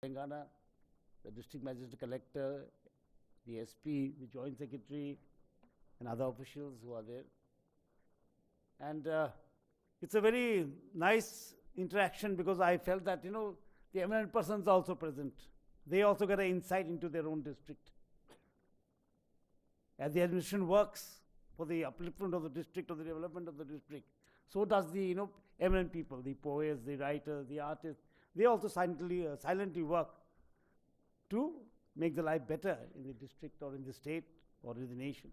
Telangana, the district magistrate collector, the SP, the joint secretary, and other officials who are there. And it's a very nice interaction because I felt that, the eminent persons are also present. They also get an insight into their own district. As the administration works for the upliftment of the district or the development of the district, so does the eminent people, the poets, the writers, the artists. They also silently work to make the life better in the district or in the state or in the nation.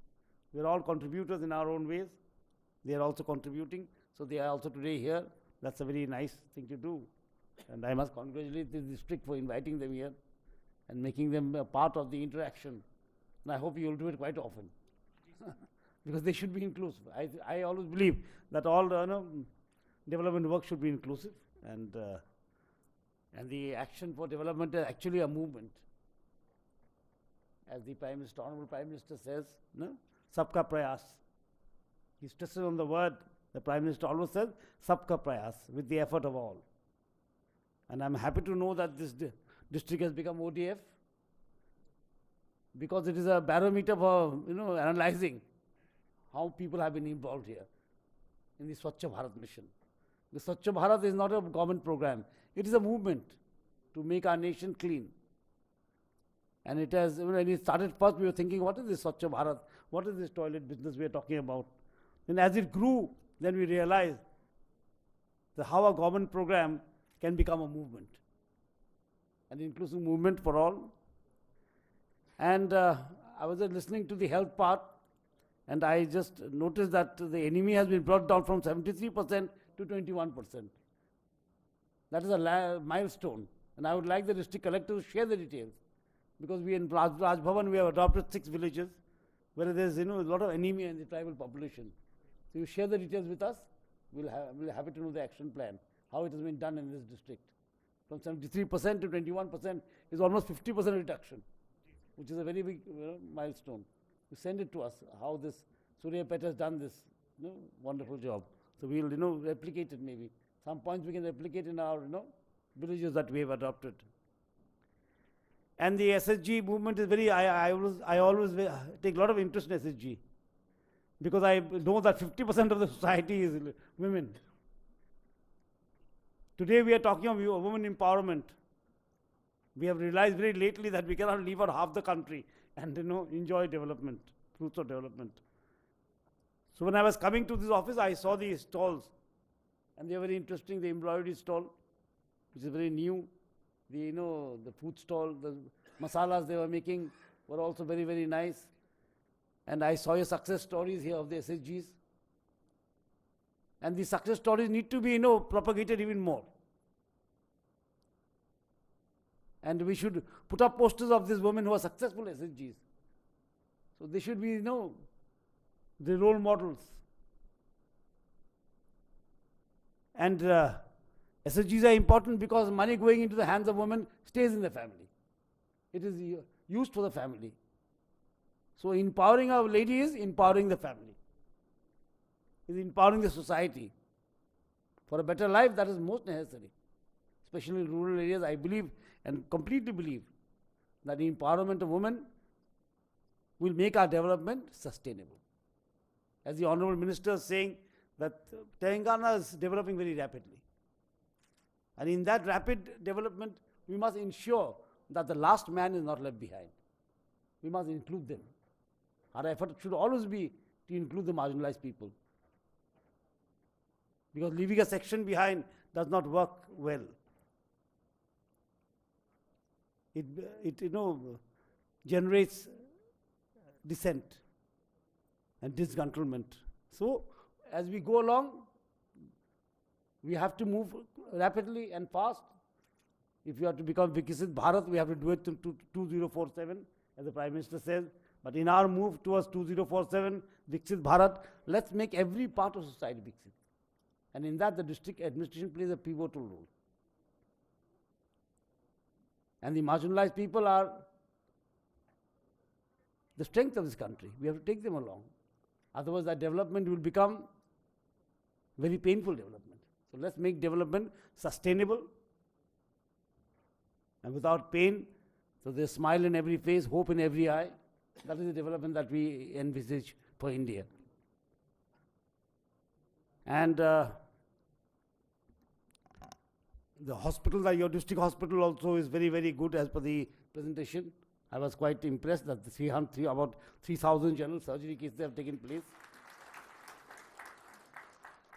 We are all contributors in our own ways. They are also contributing, so they are also today here. That's a very nice thing to do. And I must congratulate the district for inviting them here and making them a part of the interaction. And I hope you will do it quite often. Because they should be inclusive. I always believe that all development work should be inclusive, and the action for development is actually a movement. As the Prime Minister, Honorable Prime Minister says, Sabka Prayas. He stresses on the word, the Prime Minister always says, Sabka Prayas, with the effort of all. And I'm happy to know that this district has become ODF, because it is a barometer for analyzing how people have been involved here in the Swachh Bharat mission. The Swachh Bharat is not a government program. It is a movement to make our nation clean. And it has, when it started first, we were thinking, what is this Swachh Bharat? What is this toilet business we are talking about? And as it grew, then we realized that how a government program can become a movement, an inclusive movement for all. And I was listening to the health part, and I just noticed that the enemy has been brought down from 73% to 21%. That is a milestone. And I would like the district collector to share the details, because we in Raj Bhavan, we have adopted 6 villages where there is a lot of anemia in the tribal population. So you share the details with us. We'll happy to know the action plan, how it has been done in this district. From 73% to 21% is almost 50% reduction, which is a very big milestone. You send it to us, how this Suryapet has done this wonderful job. So we'll replicate it maybe. Some points we can replicate in our villages that we have adopted. And the SSG movement is very, I always take a lot of interest in SSG, because I know that 50% of the society is women. Today we are talking of women empowerment. We have realized very lately that we cannot leave out half the country and enjoy development, fruits of development. So when I was coming to this office, I saw these stalls, and they are very interesting. The embroidery stall, which is very new. The food stall, the masalas they were making were also very, very nice. And I saw your success stories here of the SSGs. And these success stories need to be, propagated even more. And we should put up posters of these women who are successful SSGs. So they should be, the role models. And SSGs are important because money going into the hands of women stays in the family. It is used for the family. So empowering our lady is empowering the family, is empowering the society. For a better life, that is most necessary. Especially in rural areas, I believe and completely believe that the empowerment of women will make our development sustainable. As the Honorable Minister is saying, that Telangana is developing very rapidly. And in that rapid development, we must ensure that the last man is not left behind. We must include them. Our effort should always be to include the marginalized people, because leaving a section behind does not work well. It generates dissent and disgruntlement. So as we go along, we have to move rapidly and fast. If you have to become Viksit Bharat, we have to do it to 2047, as the Prime Minister says. But in our move towards 2047, Viksit Bharat, let's make every part of society Viksit. And in that, the district administration plays a pivotal role. And the marginalized people are the strength of this country. We have to take them along. Otherwise, that development will become very painful development. So let's make development sustainable and without pain. So there's smile in every face, hope in every eye. That is the development that we envisage for India. And the hospital, your district hospital also is very, very good as per the presentation. I was quite impressed that about 3,000 general surgery cases have taken place.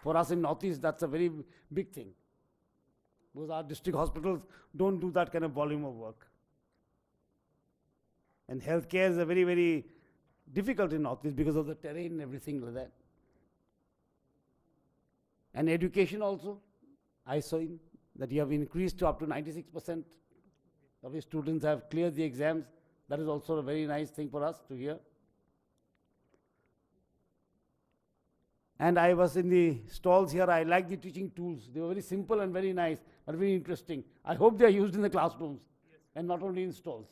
For us in Northeast, that's a very big thing, because our district hospitals don't do that kind of volume of work. And healthcare is a very, very difficult in Northeast because of the terrain and everything like that. And education also, I saw that you have increased to up to 96% of your students have cleared the exams. That is also a very nice thing for us to hear. And I was in the stalls here. I like the teaching tools. They were very simple and very nice, but very interesting. I hope they are used in the classrooms and not only in stalls.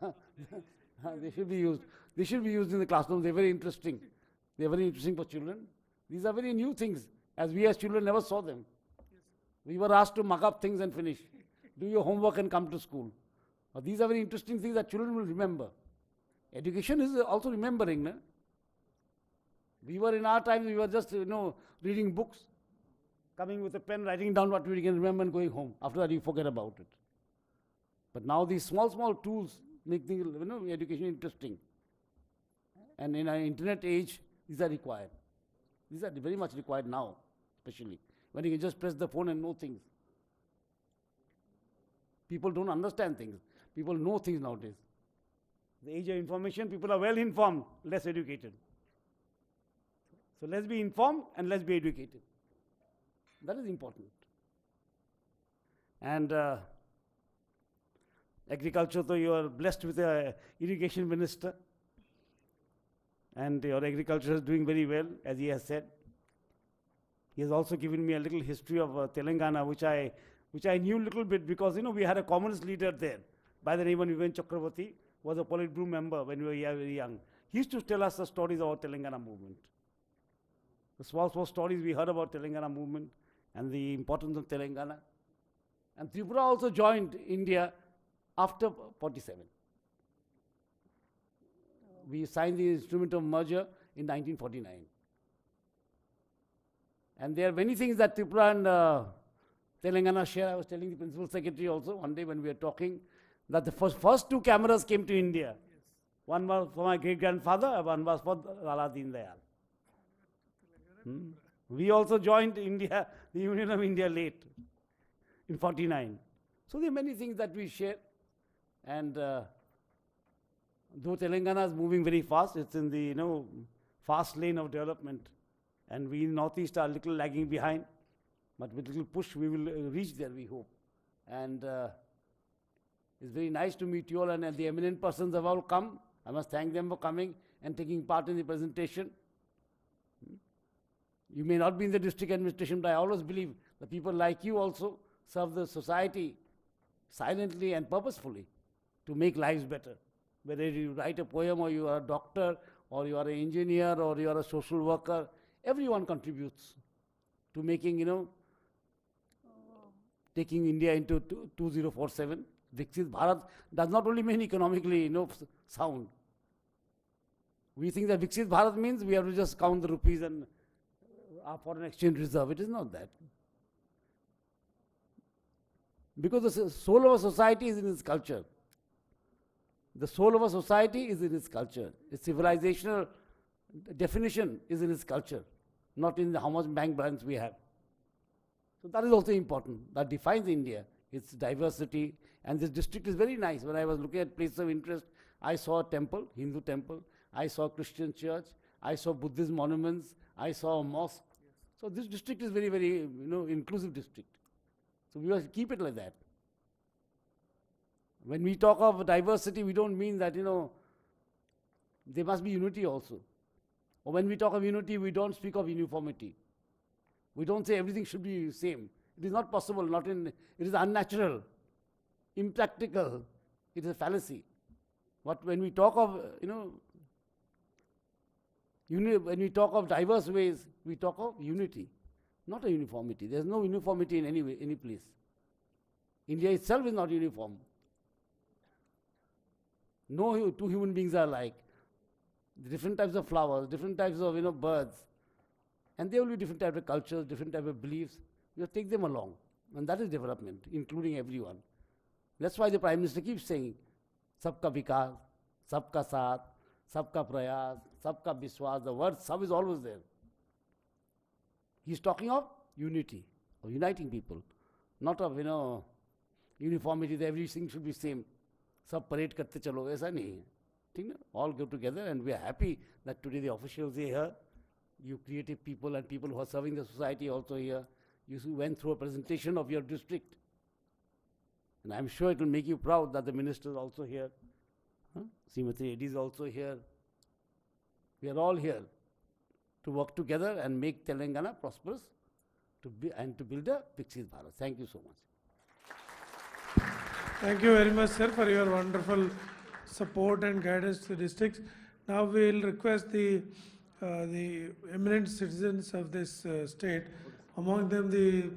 They should be used. They should be used in the classrooms. They're very interesting. They're very interesting for children. These are very new things, as we as children never saw them. We were asked to mug up things and finish. Do your homework and come to school. These are very interesting things that children will remember. Education is also remembering. No? We were in our time, we were just, reading books, coming with a pen, writing down what we can remember and going home. After that, you forget about it. But now these small, small tools make the education interesting. And in our internet age, these are required. These are very much required now, especially when you can just press the phone and know things. People don't understand things. People know things nowadays. The age of information, people are well informed, less educated. So let's be informed and let's be educated. That is important. And agriculture, though you are blessed with an irrigation minister, and your agriculture is doing very well, as he has said. He has also given me a little history of Telangana, which I knew a little bit because, we had a communist leader there by the name of Viven Chakravarti, was a Politburo member when we were very young. He used to tell us the stories about Telangana movement. The small, small stories we heard about Telangana movement and the importance of Telangana. And Tripura also joined India after 47. We signed the instrument of merger in 1949. And there are many things that Tripura and Telangana share. I was telling the principal secretary also one day when we were talking that the first two cameras came to India. Yes. One was for my great-grandfather, one was for Lala Deen Dayal. We also joined India, the Union of India late, in 49. So there are many things that we share. And though Telangana is moving very fast, it's in the fast lane of development. And we in Northeast are a little lagging behind. But with a little push, we will reach there, we hope. And it's very nice to meet you all, and the eminent persons have all come. I must thank them for coming and taking part in the presentation. You may not be in the district administration, but I always believe that people like you also serve the society silently and purposefully to make lives better. Whether you write a poem, or you are a doctor, or you are an engineer, or you are a social worker, everyone contributes to making, taking India into 2047. Viksit Bharat does not only mean economically, sound. We think that Viksit Bharat means we have to just count the rupees and our foreign exchange reserve. It is not that. Because the soul of a society is in its culture. The soul of a society is in its culture. Its civilizational definition is in its culture, not in how much bank balance we have. So that is also important. That defines India, its diversity. And this district is very nice. When I was looking at places of interest, I saw a temple, Hindu temple. I saw a Christian church. I saw Buddhist monuments. I saw a mosque. Yes. So this district is very, very, inclusive district. So we must keep it like that. When we talk of diversity, we don't mean that, there must be unity also. Or when we talk of unity, we don't speak of uniformity. We don't say everything should be same. It is not possible, it is unnatural, impractical. It is a fallacy. But when we talk of, when we talk of diverse ways, we talk of unity, not a uniformity. There is no uniformity in any way, any place. India itself is not uniform. No two human beings are alike. Different types of flowers, different types of birds, and there will be different types of cultures, different types of beliefs. You take them along, and that is development, including everyone. That's why the Prime Minister keeps saying, "Sabka vikas, sabka saath, sabka prayas, sabka biswas." The word "sab" is always there. He's talking of unity, of uniting people, not of uniformity. That everything should be same. Sab parade karte chalo, aisa nahi hai. All go together, and we are happy that today the officials are here. You creative people and people who are serving the society also here. You went through a presentation of your district. And I'm sure it will make you proud that the minister is also here. Srimati Eddy is also here. We are all here to work together and make Telangana prosperous and to build a Viksit Bharat. Thank you so much. Thank you very much, sir, for your wonderful support and guidance to districts. Now we will request the eminent citizens of this state. Among them, the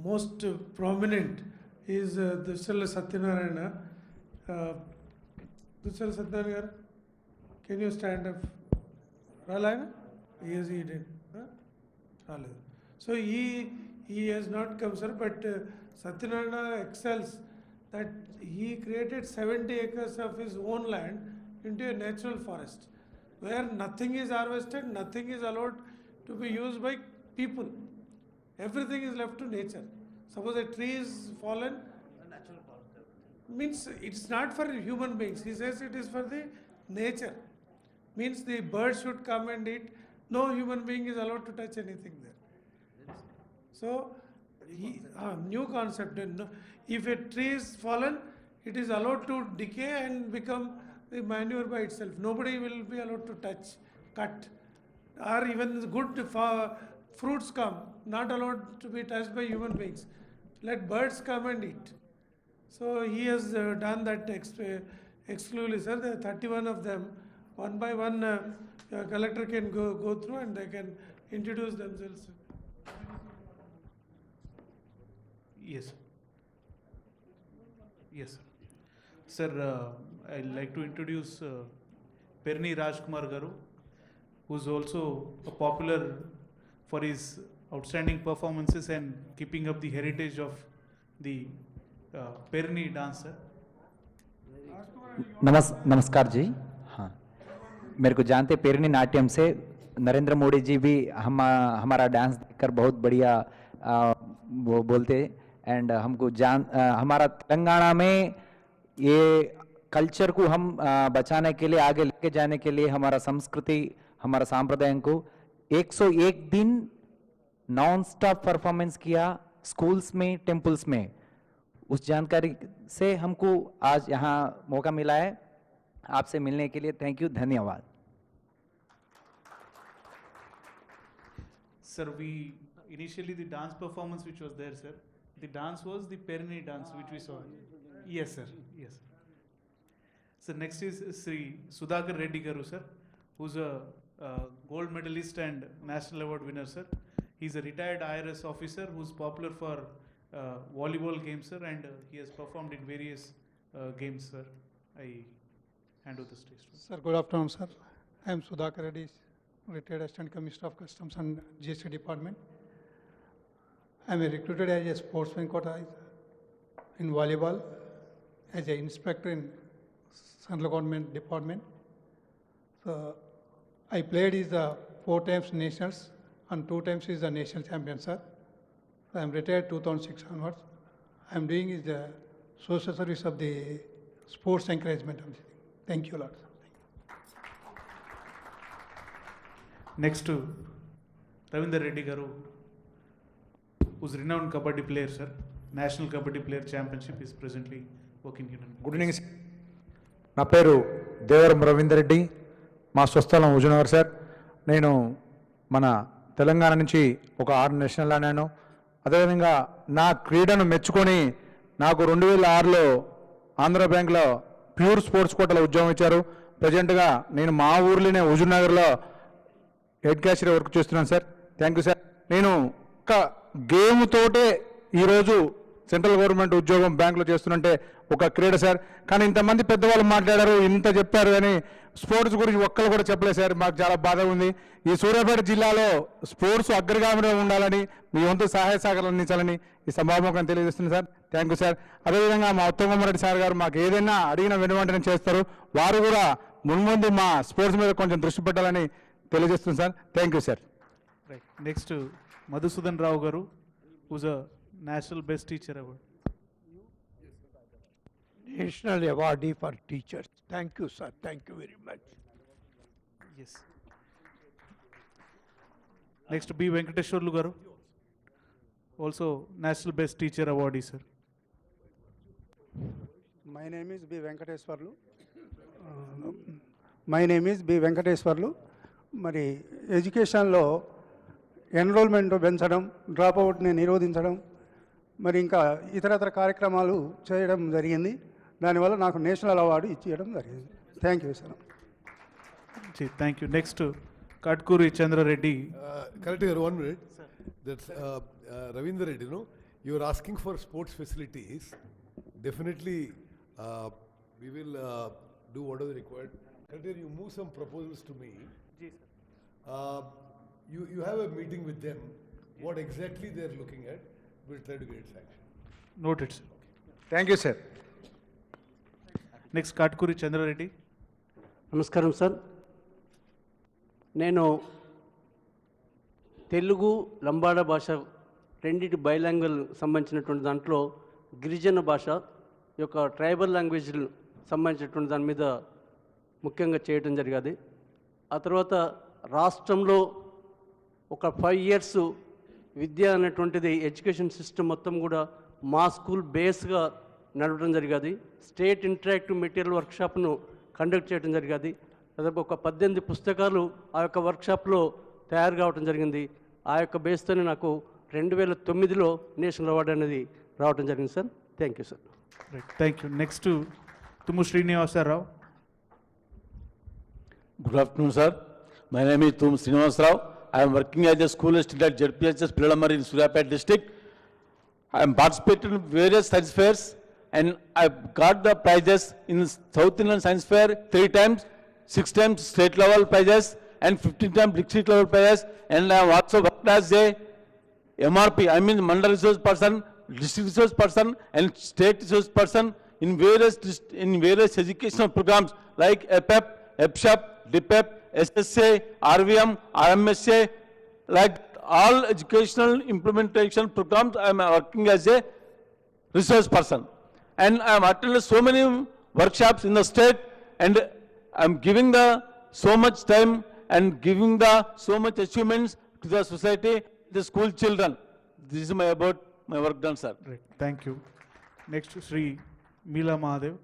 most prominent is Dussala Satyanarayana. Dussala Satyanarayana, can you stand up? Ralaya? Yes, he did. Ralaya. So he has not come, sir, but Satyanarayana excels that he created 70 acres of his own land into a natural forest, where nothing is harvested, nothing is allowed to be used by people. Everything is left to nature. Suppose a tree is fallen, means it's not for human beings. He says it is for the nature. Means the birds should come and eat. No human being is allowed to touch anything there. So, new concept. If a tree is fallen, it is allowed to decay and become the manure by itself. Nobody will be allowed to touch, cut, or even good fruits come, not allowed to be touched by human beings. Let birds come and eat. So he has done that exclusively, sir. There are 31 of them. One by one, collector can go through and they can introduce themselves. Yes. Yes, sir. Sir, I'd like to introduce Perni Rajkumar Garu, who's also popular for his outstanding performances and keeping up the heritage of the Perni dancer. नमस्कार जी. हाँ, मेरे को जानते पेरनी नाट्यम से नरेंद्र मोदी जी भी हमारा dance देखकर बहुत बढ़िया वो बोलते एंड हमको हमारा तेलंगाना में ये कल्चर को हम बचाने के लिए आगे लेके जाने के लिए हमारा संस्कृति हमारा सांप्रदाय को 101 दिन नॉन स्टॉप परफॉर्मेंस किया स्कूल्स में टेम्पल्स में. उस जानकारी से हमको आज यहाँ मौका मिला है आपसे मिलने के लिए. थैंक यू, धन्यवाद. Sir, initially the dance performance which was there, sir, the dance was the Perni dance which we saw. Yes, sir. Yes. So next is Sri Sudhakar Reddy Garu, sir, who's a gold medalist and national award winner, sir. He's a retired IRS officer who's popular for volleyball games, sir, and he has performed in various games, sir. I hand over the stage to him. Sir, good afternoon, sir. I am Sudhakar Reddy, retired Assistant Commissioner of Customs and GST Department. I am recruited as a sportsman quota in volleyball, as an inspector in Central Government Department. So I played is 4 times nationals and 2 times is the national champion, sir. So I am retired 2006 onwards. I am doing is the social service of the sports encouragement. Thank you, Lord. Next to Ravindra Reddy Garu, who's a renowned Kabaddi player, sir. National Kabaddi Player Championship is presently working in. Good evening. నా పేరు దేవరం రవీందర్ రెడ్డి, మా స్వస్థలం Huzurnagar sir. నేను మన తెలంగాణ నుంచి ఒక 6 national ఆడాను. అదేవిధంగా నా క్రీడను మెచ్చుకొని నాకు 2006లో ఆంధ్ర బ్యాంక్లో ప్యూర్ స్పోర్ట్స్ కోటాలో ఉద్యోగం ఇచ్చారు. ప్రజెంట్గా నేను మా ఊర్లోనే హుజూర్నగర్లో హెడ్ క్యాషియర్ వర్క్ చేస్తున్నాను సార్. Thank you sir. నేను ఒక గేమ్ తోటే ఈరోజు సెంట్రల్ గవర్నమెంట్ ఉద్యోగం బ్యాంకులో చేస్తుంటే ఒక క్రీడ సార్. కానీ ఇంతమంది పెద్దవాళ్ళు మాట్లాడారు, ఇంత చెప్పారు, కానీ స్పోర్ట్స్ గురించి ఒక్కరు కూడా చెప్పలేదు సార్. మాకు చాలా బాధ ఉంది. ఈ సూర్యాపేట జిల్లాలో స్పోర్ట్స్ అగ్రగామిలో ఉండాలని, మీ వంతు సహాయ సహకారాలు అందించాలని ఈ సభాముఖం తెలియజేస్తుంది సార్. Thank you sir. అదేవిధంగా మా ఉత్తమరెడ్డి సార్ గారు మాకు ఏదైనా అడిగిన వెనువెంటనే చేస్తారు. వారు కూడా మున్ముందు మా స్పోర్ట్స్ మీద కొంచెం దృష్టి పెట్టాలని తెలియజేస్తుంది sir. Thank you sir. Right. Next Madhusudan Rao garu, whose a national best teacher award. National Awardee for Teachers. Thank you, sir. Thank you very much. Yes. Next, B. Venkateshwarlu garu, also National Best Teacher Awardee, sir. My name is B. Venkateshwarlu. My name is B. Venkateshwarlu. మరి ఎడ్యుకేషన్లో enrolment పెంచడం, drop అవుట్ని నిరోధించడం, మరి ఇంకా ఇతరతర కార్యక్రమాలు చేయడం జరిగింది. దానివల్ల నాకు నేషనల్ అవార్డు ఇచ్చేయడం జరిగింది. Thank you sir. Thank you. Next, Katkuri Chandra Reddy. Correct here, 1 minute. That's Ravindra Reddy, you are asking for sports facilities. Definitely, we will do whatever required. Correct here, you move some proposals to me. You have a meeting with them. What exactly they are looking at, we'll try to get it sanctioned. Noted, sir. Thank you sir. Next, Katkuri Chandra Reddy. నమస్కారం sir. నేను తెలుగు లంబాడా భాష రెండింటి bilingual సంబంధించినటువంటి దాంట్లో గిరిజన భాష యొక్క tribal language సంబంధించినటువంటి దాని మీద ముఖ్యంగా చేయడం జరిగింది. ఆ తర్వాత రాష్ట్రంలో ఒక 5 years విద్య అనేటువంటిది ఎడ్యుకేషన్ సిస్టమ్ మొత్తం కూడా మా స్కూల్ బేస్గా నడవడం జరిగింది. స్టేట్ ఇంటరాక్టివ్ మెటీరియల్ వర్క్షాప్ను కండక్ట్ చేయడం జరిగింది. దాదాపు ఒక 18 పుస్తకాలు ఆ యొక్క వర్క్షాప్లో తయారు కావడం జరిగింది. ఆ యొక్క బేస్తోనే నాకు 2009లో నేషనల్ అవార్డు అనేది రావడం జరిగింది sir. Thank you sir. Right. Thank you. Next, to Tumu Srinivasa Rao. Good afternoon, sir. My name is Tum Srinivasa Rao. I am working as a school assistant at JPHS Pilamari in Suryapet district. I am participated in various science fairs and I got the prizes in South Indian Science Fair 3 times, 6 times state level prizes and 15 times district level prizes, and I have also worked as a MRP, I mean Mandal Resource Person, District Resource Person and State Resource Person in various educational programs like EPEP, EPSHAP, DPEP, SSA, RVM, RMSA, like all educational implementation programs. I am working as a resource person and I am attended so many workshops in the state and I am giving the so much time and giving the so much achievements to the society, the school children. This is about my work done, sir. Right. Thank you. Next, Sri Meela Mahadev,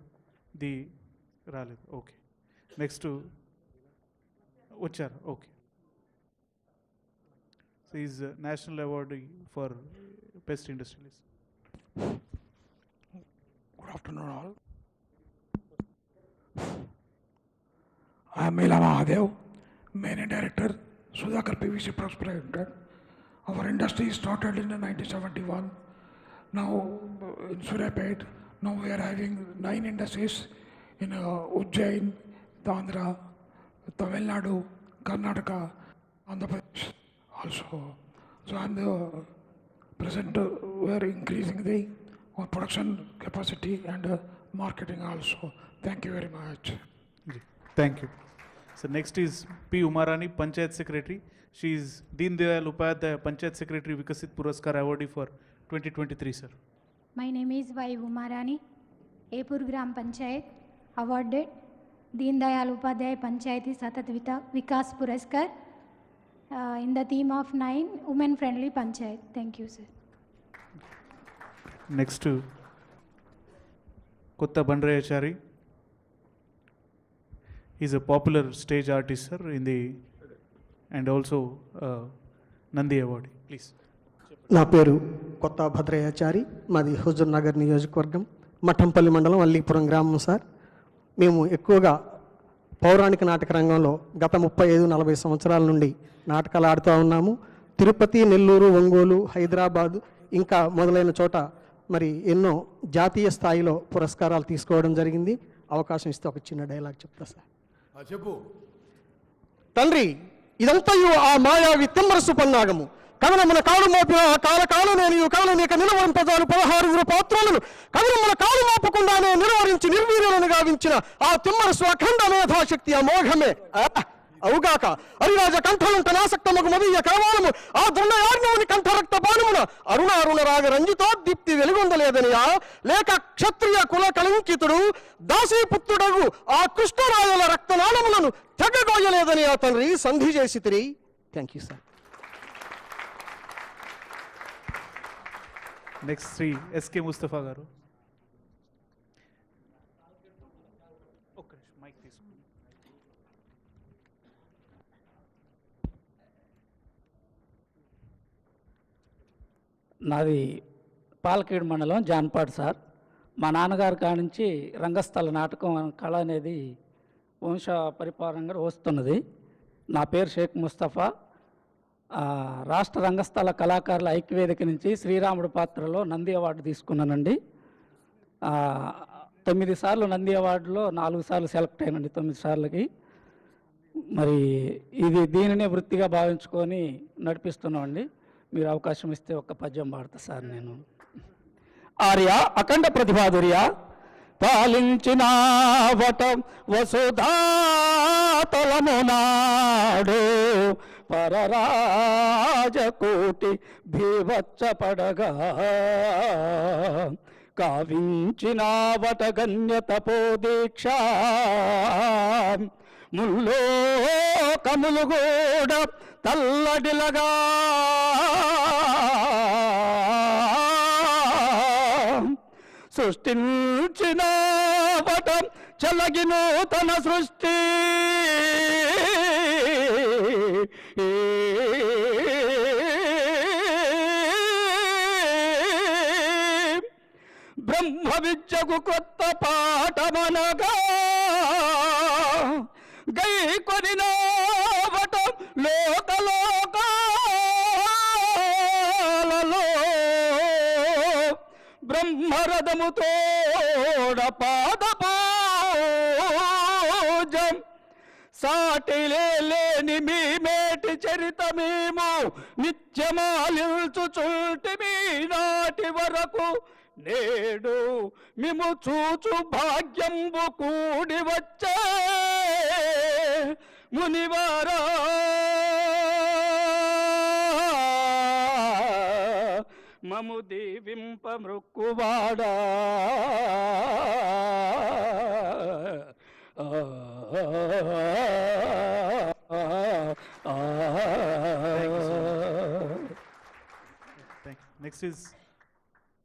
the Raleigh. Okay. Next to Uchar. Okay. So he is a national awardee for best industrialist. Good afternoon, all. I am Meela Mahadev, Managing Director, Sudhakar PVC Products Private Limited. Our industry started in 1971. Now in Suryapet, now we are having 9 industries in Ujjain, Andhra, Tamil Nadu, Karnataka, Andhra Pradesh also. So I'm the present, we are increasing the production capacity and marketing also. Thank you very much. Thank you. So next is P. Umarani, Panchayat Secretary. She is Deen Dayal Upadhyaya Panchayat Secretary Vikasit Puraskar awardee for 2023, sir. My name is Y. Umarani, Epur Gram Panchayat, awarded Deen Dayal Upadhyaya Panchayati Satat Vikas Puraskar in the theme of 9 women friendly Panchayat. Thank you, sir. Next to Kotta Bandrayachari. He is a popular stage artist, sir, in the and also Nandi awardee. Please. నా పేరు కొత్త భద్రయాచారి, మాది హుజూర్ నగర్ నియోజకవర్గం, మఠంపల్లి మండలం, అల్లీపురం గ్రామం sir. మేము ఎక్కువగా పౌరాణిక నాటక రంగంలో గత 35-40 సంవత్సరాల నుండి నాటకాలు ఆడుతూ ఉన్నాము. తిరుపతి, నెల్లూరు, ఒంగోలు, హైదరాబాదు ఇంకా మొదలైన చోట మరి ఎన్నో జాతీయ స్థాయిలో పురస్కారాలు తీసుకోవడం జరిగింది. అవకాశం ఇస్తే ఒక చిన్న డైలాగ్ చెప్తా సార్. చెప్పు. తండ్రి, ఇదంతయు ఆ మాయావి తిమ్మరసు పన్నాగము. కవనమున కాలు మోపిన కాలకాలు నేను కాలు నీక నిలువరింపజాలు 16 పాత్రలను కవనమున కాలు మోపకుండానే నిలువరించి నిర్వీర్యులను గావించిన ఆ తిమ్మరసు అఖండ మేధాశక్తి అమోఘమే. అవుగాక అరిరాజ కంఠలంట నాసక్తమగు మదీయ కరవాలము ఆ దృఢయాజ్ఞవుని కంఠరక్త బాణమున అరుణ రాగ రంజితోద్దీప్తి వెలుగొందలేదనియా, లేక క్షత్రియ కుల కళంకితుడు దాసీపుత్రుడగు ఆ కృష్ణరాయల రక్తనాళములను తెగగోయలేదని ఆ తండ్రి సంధి చేసి తిరిగి. Thank you sir. Next Shri SK Mustafa గారు. మైక్ తీసుకుని. నాది పాలకేడు మండలం జాన్పాడు సార్. మా నాన్నగారి కాడ నుంచి రంగస్థల నాటకం కళ అనేది వంశ పరిపాలనంగా వస్తున్నది. నా పేరు షేక్ ముస్తఫా. రాష్ట్ర రంగస్థల కళాకారుల ఐక్యవేదిక నుంచి శ్రీరాముడు పాత్రలో నంది అవార్డు తీసుకున్నానండి. 9 సార్లు నంది అవార్డులో 4 సార్లు సెలెక్ట్ అయినండి, 9 సార్లకి. మరి దీనినే వృత్తిగా భావించుకొని నడిపిస్తున్నామండి. మీరు అవకాశం ఇస్తే ఒక్క పద్యం పాడతా సార్ నేను. ఆర్య అఖండ ప్రతిభాదుర్య పాలించిన వటం వసుధాతలమునాడు పరరాజకోటి భీవచ్చపడగా కావించిన వటగన్య తపోదీక్ష ముల్లోకములు కూడా తల్లడిలగా సృష్టించిన వటం చలగి నూతన సృష్టి బ్రహ్మ విద్యకు కొత్త పాఠమనగా గై కొనిన వటం లోకలోకాలలో బ్రహ్మరథముతోడ పాదపూజం సాటిలేని మీ మేటి చరితమేమో నిత్యమాలిల్చుచుంటి మీ నాటి వరకు నేడు మిము చూచు భాగ్యంబు కూడి వచ్చే మునివారా మము దీవింప మృక్కువాడా నెక్స్ట్ ఇస్